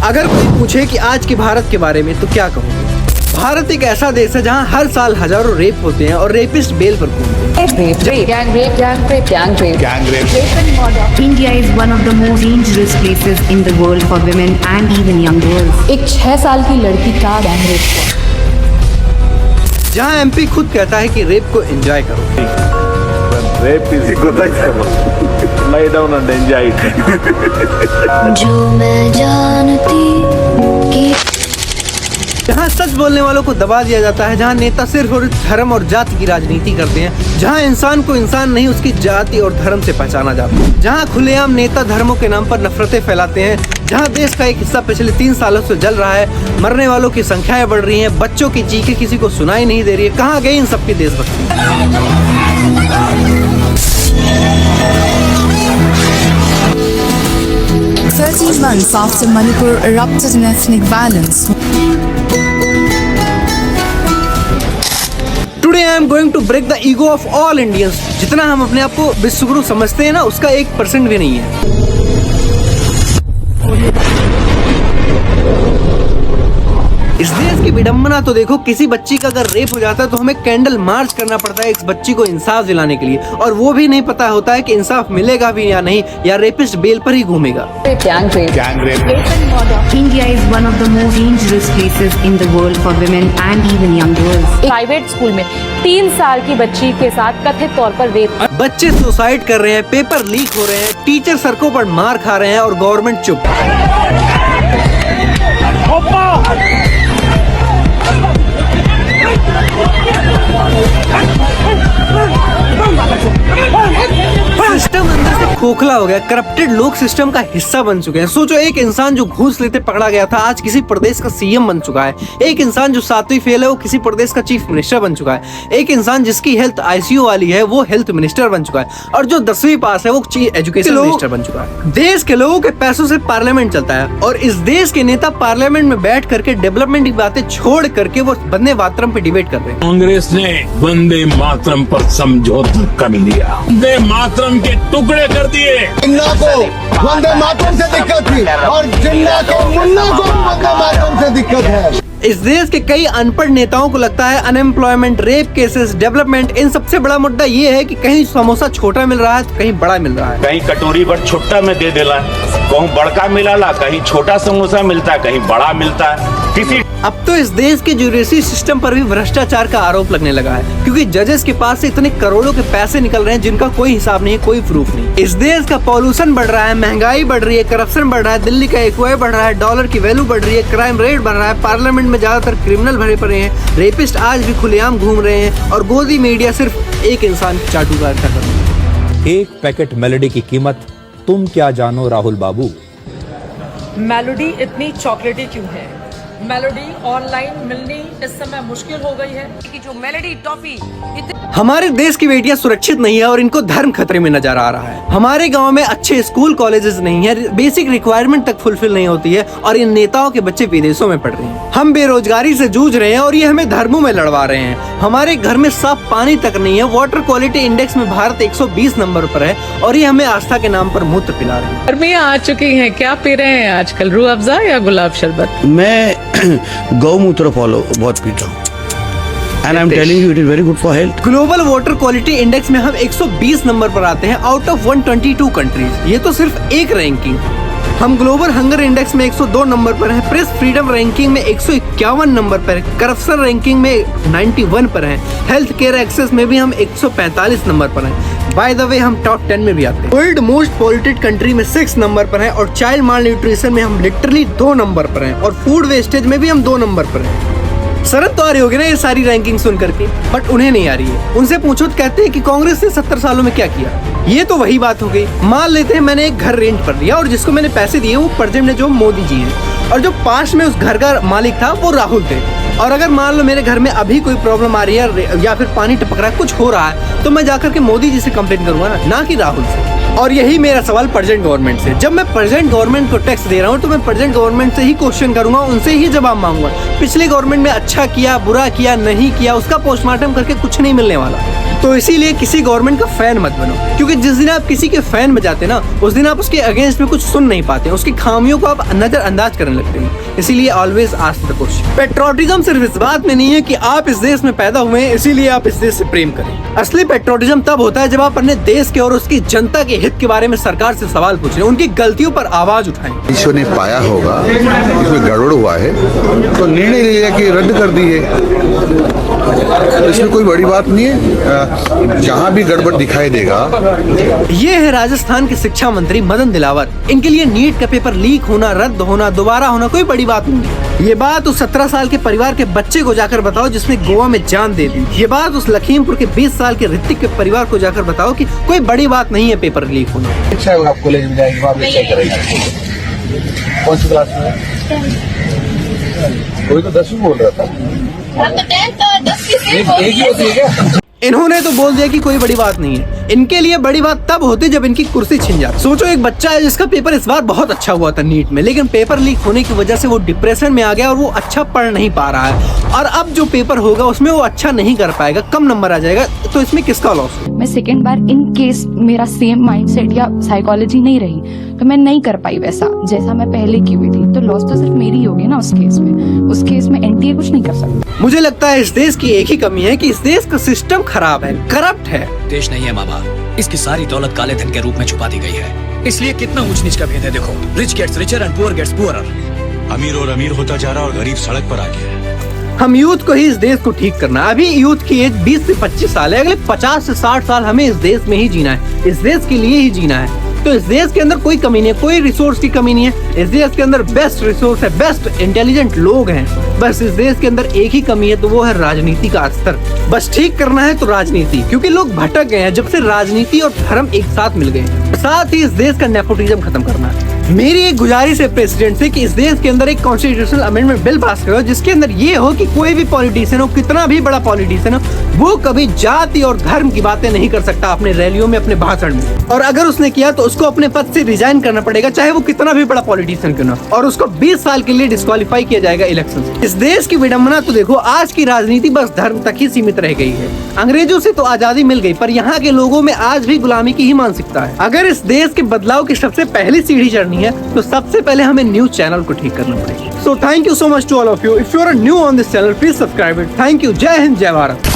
अगर कोई पूछे कि आज के भारत के बारे में तो क्या कहोगे? भारत एक ऐसा देश है जहां हर साल हजारों रेप होते हैं और रेपिस्ट बेल पर घूमते हैं। India is one of the most dangerous places in the world for women and even young girls. एक 6 साल की लड़की का गैंग रेप हुआ। जहां एमपी खुद कहता है कि रेप को एंजॉय करो। Rape is exercise. Lie down and enjoy it. जो मैं जानती कि जहाँ सच बोलने वालों को दबा दिया जाता है, जहाँ नेता सिर्फ और धर्म और जाति की राजनीति करते हैं, जहाँ इंसान को इंसान नहीं उसकी जाति और धर्म से पहचाना जाता है, जहाँ खुलेआम नेता धर्मों के नाम पर नफरतें फैलाते हैं, जहाँ देश का एक हिस्सा पिछले 3 सालों से जल रहा है, मरने वालों की संख्याएं बढ़ रही हैं, बच्चों की चीखें किसी को सुनाई नहीं दे रही है। कहाँ गई इन सबकी देशभक्ति? 13 months after Manipur erupted in ethnic violence. Today I am going to break the ego of all Indians. जितना हम अपने आप को विश्वगुरु समझते हैं ना, उसका 1% भी नहीं है। इस देश की विडंबना तो देखो, किसी बच्ची का अगर रेप हो जाता है तो हमें कैंडल मार्च करना पड़ता है इस बच्ची को इंसाफ दिलाने के लिए, और वो भी नहीं पता होता है कि इंसाफ मिलेगा भी या नहीं, या रेपिस्ट बेल पर ही घूमेगा। India is one of the most dangerous places in the world for women and even young girls. Private school में 3 साल की बच्ची के साथ कथित तौर पर रेप। बच्चे सुसाइड कर रहे हैं, पेपर लीक हो रहे हैं, टीचर सड़कों पर मार खा रहे हैं और गवर्नमेंट चुप। सिस्टम अंदर से खोखला हो गया, करप्टेड लोग सिस्टम का हिस्सा बन चुके हैं। सोचो, एक इंसान जो घूस लेते पकड़ा गया था आज किसी प्रदेश का सीएम बन चुका है। एक इंसान जो 7वीं फेल है वो किसी प्रदेश का चीफ मिनिस्टर बन चुका है। एक इंसान जिसकी हेल्थ आईसीयू वाली है वो हेल्थ मिनिस्टर बन चुका है, और जो 10वीं पास है वो एजुकेशन मिनिस्टर बन चुका है। देश के लोगों के पैसों से पार्लियामेंट चलता है, और इस देश के नेता पार्लियामेंट में बैठ करके डेवलपमेंट की बातें छोड़ करके वो वंदे मातरम पे डिबेट कर रहे हैं। कांग्रेस ने वंदे मातरम पर समझौता कर लिया, वंदे मातरम के टुकड़े कर दिए। जिन्ना को वंदे मातरम से दिक्कत थी और जिन्ना को मुन्ना को वंदे मातरम से दिक्कत है। इस देश के कई अनपढ़ नेताओं को लगता है अनएम्प्लॉयमेंट, रेप केसेस, डेवलपमेंट, इन सबसे बड़ा मुद्दा ये है कि कहीं समोसा छोटा मिल रहा है तो कहीं बड़ा मिल रहा है, कहीं कटोरी पर छुट्टा में दे देला, कहीं बड़का मिला, कहीं छोटा समोसा मिलता, कहीं बड़ा मिलता है। किसी अब तो इस देश के जुडिशरी सिस्टम पर भी भ्रष्टाचार का आरोप लगने लगा है, क्योंकि जजेस के पास से इतने करोड़ों के पैसे निकल रहे हैं जिनका कोई हिसाब नहीं, कोई प्रूफ नहीं। इस देश का पॉल्यूशन बढ़ रहा है, महंगाई बढ़ रही है, करप्शन बढ़ रहा है, दिल्ली का एक्वाय बढ़ रहा है, डॉलर की वैल्यू बढ़ रही है, क्राइम रेट बढ़ रहा है, पार्लियामेंट में ज्यादातर क्रिमिनल भरे पड़े हैं, रेपिस्ट आज भी खुलेआम घूम रहे हैं, और गोदी मीडिया सिर्फ एक इंसान चाटुकार कर रहा है। एक पैकेट मेलोडी की कीमत तुम क्या जानो राहुल बाबू। मेलोडी इतनी चॉकलेटी क्यों है? मेलोडी ऑनलाइन मिलनी इस समय मुश्किल हो गई है कि जो मेलोडी टॉफी हमारे देश की बेटियां सुरक्षित नहीं है और इनको धर्म खतरे में नजर आ रहा है। हमारे गांव में अच्छे स्कूल कॉलेजेस नहीं है, बेसिक रिक्वायरमेंट तक फुलफिल नहीं होती है, और इन नेताओं के बच्चे विदेशों में पढ़ रहे हैं। हम बेरोजगारी से जूझ रहे हैं और ये हमें धर्मों में लड़वा रहे हैं। हमारे घर में साफ पानी तक नहीं है, वाटर क्वालिटी इंडेक्स में भारत 120 नंबर पर है, और ये हमें आस्था के नाम पर मूत्र पिला रहे हैं। गर्मियाँ आ चुकी हैं, क्या पी रहे हैं आजकल, रूह अफ़ज़ा या गुलाब शरबत? मैं गौमूत्र फॉलो बहुत पीता हूँ, and I'm telling you it is very good for health. Global water quality index में हम 120 नंबर पर आते हैं आउट ऑफ 122 कंट्रीज। ये तो सिर्फ एक रैंकिंग। हम ग्लोबल हंगर इंडेक्स में 102 नंबर पर हैं, प्रेस फ्रीडम रैंकिंग में 151 नंबर पर है, करप्शन रैंकिंग में 91 पर हैं, हेल्थ केयर एक्सेस में भी हम 145 नंबर पर हैं। बाय द वे हम टॉप 10 में भी आते हैं। वर्ल्ड मोस्ट पॉल्यूटेड कंट्री में 6 नंबर पर हैं, और चाइल्ड माल न्यूट्रिशन में हम लिटरली 2 नंबर पर हैं, और फूड वेस्टेज में भी हम 2 नंबर पर हैं। शरद तो आ रही होगी ना ये सारी रैंकिंग सुन करके, बट उन्हें नहीं आ रही है। उनसे पूछो तो कहते हैं कि कांग्रेस ने 70 सालों में क्या किया। ये तो वही बात हो गई। मान लेते हैं मैंने एक घर रेंट पर लिया, और जिसको मैंने पैसे दिए वो प्रेजेंट में जो मोदी जी हैं, और जो पास में उस घर का मालिक था वो राहुल थे। और अगर मान लो मेरे घर में अभी कोई प्रॉब्लम आ रही है या फिर पानी टपक रहा है, कुछ हो रहा है, तो मैं जाकर के मोदी जी से कंप्लेंट करूंगा ना कि राहुल से। और यही मेरा सवाल प्रेजेंट गवर्नमेंट से। जब मैं प्रेजेंट गवर्नमेंट को टैक्स दे रहा हूँ तो मैं प्रेजेंट गवर्नमेंट से ही क्वेश्चन करूंगा, उनसे ही जवाब मांगूंगा। पिछले गवर्नमेंट में अच्छा किया, बुरा किया, नहीं किया, उसका पोस्टमार्टम करके कुछ नहीं मिलने वाला। तो इसीलिए किसी गवर्नमेंट का फैन मत बनो, क्योंकि जिस दिन आप किसी के फैन बजाते ना, उस दिन आप उसके अगेंस्ट में कुछ सुन नहीं पाते, उसकी खामियों को आप नजरअंदाज करने लगते हैं। इसीलिए always ask the question. Patriotism सिर्फ इस बात में नहीं है कि आप इस देश में पैदा हुए हैं इसीलिए आप इस देश से प्रेम करें। असली पेट्रियोटिज्म तब होता है जब आप अपने देश के और उसकी जनता के हित के बारे में सरकार से सवाल पूछें, उनकी गलतियों पर आवाज उठाएं। ईश्वर ने पाया होगा इसमें गड़बड़ हुआ है तो निर्णय लिया कि रद्द कर दी है। इसमें कोई बड़ी बात नहीं है, जहाँ भी गड़बड़ दिखाई देगा। ये है राजस्थान के शिक्षा मंत्री मदन दिलावर। इनके लिए नीट का पेपर लीक होना, रद्द होना, दोबारा होना कोई बड़ी बात नहीं है। ये बात उस 17 साल के परिवार के बच्चे को जाकर बताओ जिसने गोवा में जान दे दी। ये बात उस लखीमपुर के 20 साल के ऋतिक के परिवार को जाकर बताओ कि कोई बड़ी बात नहीं है पेपर लीक होना। अच्छा है, आप कॉलेज में जाएंगे, वहाँ भी करेंगे। कौन सी क्लास में? कोई तो 10वीं बोल रहा था। एक ही होती है क्या? इन्होंने तो बोल दिया कि कोई बड़ी बात नहीं है। इनके लिए बड़ी बात तब होती जब इनकी कुर्सी छिन जाती। सोचो एक बच्चा है जिसका पेपर इस बार बहुत अच्छा हुआ था नीट में, लेकिन पेपर लीक होने की वजह से वो डिप्रेशन में आ गया और वो अच्छा पढ़ नहीं पा रहा है, और अब जो पेपर होगा उसमें वो अच्छा नहीं कर पाएगा, कम नंबर आ जाएगा, तो इसमें किसका लॉस? मैं सेकेंड बार इन केस मेरा सेम माइंडसेट या साइकोलॉजी नहीं रही तो मैं नहीं कर पाई वैसा जैसा मैं पहले की हुई थी, तो लॉस तो सिर्फ मेरी होगी ना उस केस में एनटीए कुछ नहीं कर सकता। मुझे लगता है इस देश की एक ही कमी है कि इस देश का सिस्टम खराब है, करप्ट है। देश नहीं है मामा, इसकी सारी दौलत काले धन के रूप में छुपा दी गई है, इसलिए कितना ऊंच नीच का भेद है। देखो, rich gets richer and poor gets poorer. अमीर और अमीर होता जा रहा और गरीब सड़क पर आ गया है। हम यूथ को ही इस देश को ठीक करना है। अभी यूथ की एज 20 से 25 साल है, अगले 50 से 60 साल हमें इस देश में ही जीना है, इस देश के लिए ही जीना है। तो इस देश के अंदर कोई कमी नहीं है, कोई रिसोर्स की कमी नहीं है। इस देश के अंदर बेस्ट रिसोर्स है, बेस्ट इंटेलिजेंट लोग हैं। बस इस देश के अंदर एक ही कमी है, तो वो है राजनीति का स्तर। बस ठीक करना है तो राजनीति, क्योंकि लोग भटक गए हैं जब से राजनीति और धर्म एक साथ मिल गए। साथ ही इस देश का नेपोटिज्म खत्म करना है। मेरी एक गुजारिश है प्रेसिडेंट से कि इस देश के अंदर एक कॉन्स्टिट्यूशनल अमेंडमेंट बिल पास करो जिसके अंदर ये हो कि कोई भी पॉलिटिशियन हो, कितना भी बड़ा पॉलिटिशियन हो, वो कभी जाति और धर्म की बातें नहीं कर सकता अपने रैलियों में, अपने भाषण में। और अगर उसने किया तो उसको अपने पद से रिजाइन करना पड़ेगा, चाहे वो कितना भी बड़ा पॉलिटिशियन क्यों ना, और उसको 20 साल के लिए डिस्क्वालीफाई किया जाएगा इलेक्शन से। इस देश की विडंबना तो देखो, आज की राजनीति बस धर्म तक ही सीमित रह गई है। अंग्रेजों से तो आजादी मिल गई, पर यहाँ के लोगों में आज भी गुलामी की ही मानसिकता है। अगर इस देश के बदलाव की सबसे पहली सीढ़ी चढ़नी है तो सबसे पहले हमें न्यूज चैनल को ठीक करना पड़ेगा। So thank you so much to all of you. If you are new on this channel please subscribe it. Thank you. जय हिंद, जय भारत।